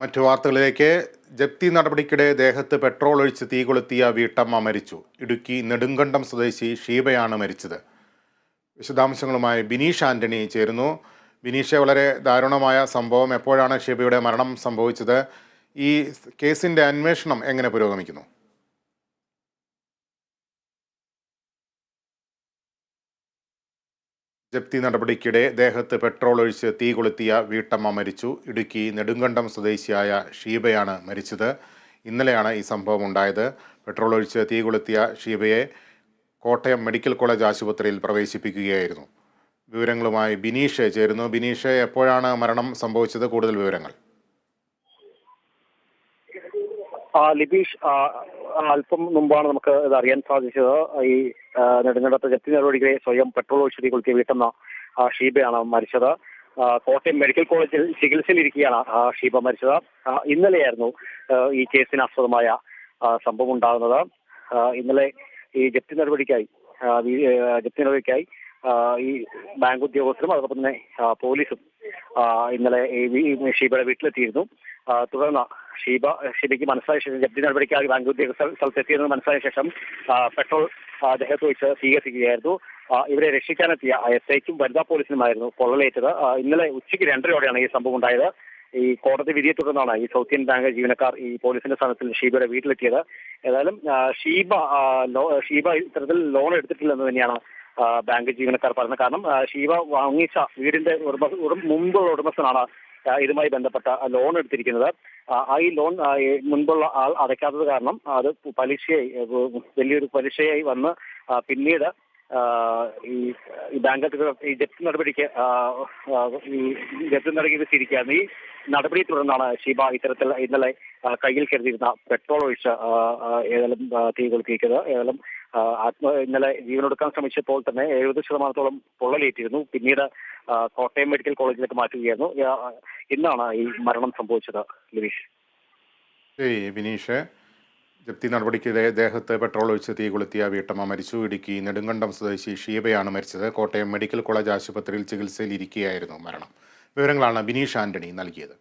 മറ്റു വാർത്തകളിലേക്ക്. ജപ്തി നടപടിക്കിടെ ദേഹത്ത് പെട്രോൾ ഒഴിച്ച് തീ കൊളുത്തിയ വീട്ടമ്മ മരിച്ചു. ഇടുക്കി നെടുങ്കണ്ടം സ്വദേശി ഷീബയാണ് മരിച്ചത്. വിശദാംശങ്ങളുമായി ബിനീഷ് ആന്റണി ചേരുന്നു. ബിനീഷ്, വളരെ ദാരുണമായ സംഭവം. എപ്പോഴാണ് ഷീബയുടെ മരണം സംഭവിച്ചത്? ഈ കേസിന്റെ അന്വേഷണം എങ്ങനെ പുരോഗമിക്കുന്നു? ജപ്തി നടപടിക്കിടെ ദേഹത്ത് പെട്രോൾ ഒഴിച്ച് തീ കൊളുത്തിയ വീട്ടമ്മ മരിച്ചു. ഇടുക്കി നെടുങ്കണ്ടം സ്വദേശിയായ ഷീബയാണ് മരിച്ചത്. ഇന്നലെയാണ് ഈ സംഭവം ഉണ്ടായത്. പെട്രോൾ ഒഴിച്ച് തീ കൊളുത്തിയ ഷീബയെ കോട്ടയം മെഡിക്കൽ കോളേജ് ആശുപത്രിയിൽ പ്രവേശിപ്പിക്കുകയായിരുന്നു. വിവരങ്ങളുമായി ബിനീഷ് ചേരുന്നു. ബിനീഷ്, എപ്പോഴാണ് മരണം സംഭവിച്ചത്? കൂടുതൽ വിവരങ്ങൾ. ലിബീഷ്, അല്പം മുമ്പാണ് നമുക്ക് ഇത് അറിയാൻ സാധിച്ചത്. ഈ നെടുങ്കണ്ടത്ത് ജപ്തി നടപടികളെ സ്വയം പെട്രോൾ ഒഴിച്ച് കൊളുത്തിയ വീട്ടുന്ന ഷീബയാണ് മരിച്ചത്. കോട്ടയം മെഡിക്കൽ കോളേജിൽ ചികിത്സയിലിരിക്കുകയാണ് ഷീബ മരിച്ചത്. ഇന്നലെയായിരുന്നു ഈ കേസിന് ആസ്പദമായ സംഭവം ഉണ്ടാകുന്നത്. ഇന്നലെ ഈ ജപ്തി നടപടിക്കായി ഈ ബാങ്ക് ഉദ്യോഗസ്ഥരും അതോടൊപ്പം തന്നെ പോലീസും ഇന്നലെ ഷീബയുടെ വീട്ടിലെത്തിയിരുന്നു. തുടർന്ന് ഷീബയ്ക്ക് മനസ്സിലായ ശേഷം ജപ്തി നടപടിക്കായി ബാങ്ക് ഉദ്യോഗസ്ഥർ സ്ഥലത്തെത്തിയെന്ന് മനസ്സിലായ ശേഷം പെട്രോൾ ദേഹത്ത് വെച്ച് തീ കത്തിക്കുകയായിരുന്നു. ഇവരെ രക്ഷിക്കാനെത്തിയ SIക്കും വനിതാ പോലീസിനുമായിരുന്നു പൊള്ളലേറ്റത്. ഇന്നലെ ഉച്ചയ്ക്ക് 2:30യോടെയാണ് ഈ സംഭവം ഉണ്ടായത്. ഈ കോടതി വിധിയെ തുടർന്നാണ് ഈ സൗത്ത് ഇന്ത്യൻ ബാങ്ക് ജീവനക്കാർ ഈ പോലീസിന്റെ സ്ഥാനത്തിൽ ഷീബയുടെ വീട്ടിലെത്തിയത്. ഏതായാലും ഷീബ ഇത്തരത്തിൽ ലോൺ എടുത്തിട്ടില്ലെന്ന് തന്നെയാണ് ബാങ്ക് ജീവനക്കാർ പറഞ്ഞത്. കാരണം ഷീബ വാങ്ങിച്ച വീടിന്റെ മുമ്പുള്ള ഉടമസ്ഥനാണ് ഇതുമായി ബന്ധപ്പെട്ട ലോൺ എടുത്തിരിക്കുന്നത്. ഈ ലോൺ മുൻപുള്ള ആൾ അടയ്ക്കാത്തത് കാരണം അത് വലിയൊരു പലിശയായി വന്ന് പിന്നീട് ഈ ബാങ്ക് ഈ ജപ്തി നടപടിക്ക് സ്വീകരിക്കുകയായിരുന്നു. ഈ നടപടിയെ തുടർന്നാണ് ഷീബ ഇത്തരത്തിൽ ഇന്നലെ കയ്യിൽ കരുതിയിരുന്ന പെട്രോൾ ഒഴിച്ച് ഏതായാലും തീ കൊളുത്തിയിരിക്കുന്നത്. ഏതായാലും ഇന്നലെ ജീവനൊടുക്കാൻ ശ്രമിച്ചപ്പോൾ തന്നെ 70% പൊള്ളലേറ്റിരുന്നു. പിന്നീട് കോട്ടയം മെഡിക്കൽ കോളേജിലേക്ക് മാറ്റുകയായിരുന്നു. ഇന്നാണ് ഈ മരണം സംഭവിച്ചത്. ബിനീഷ്, ജപ്തി നടപടിക്കിടെ ദേഹത്ത് പെട്രോൾ ഒഴിച്ച് തീ കൊളുത്തിയ വീട്ടമ്മ മരിച്ചു. ഇടുക്കി നെടുങ്കണ്ടം സ്വദേശി ഷീബയാണ് മരിച്ചത്. കോട്ടയം മെഡിക്കൽ കോളേജ് ആശുപത്രിയിൽ ചികിത്സയിൽ ഇരിക്കുകയായിരുന്നു മരണം. വിവരങ്ങളാണ് ബിനീഷ് ആന്റണി നൽകിയത്.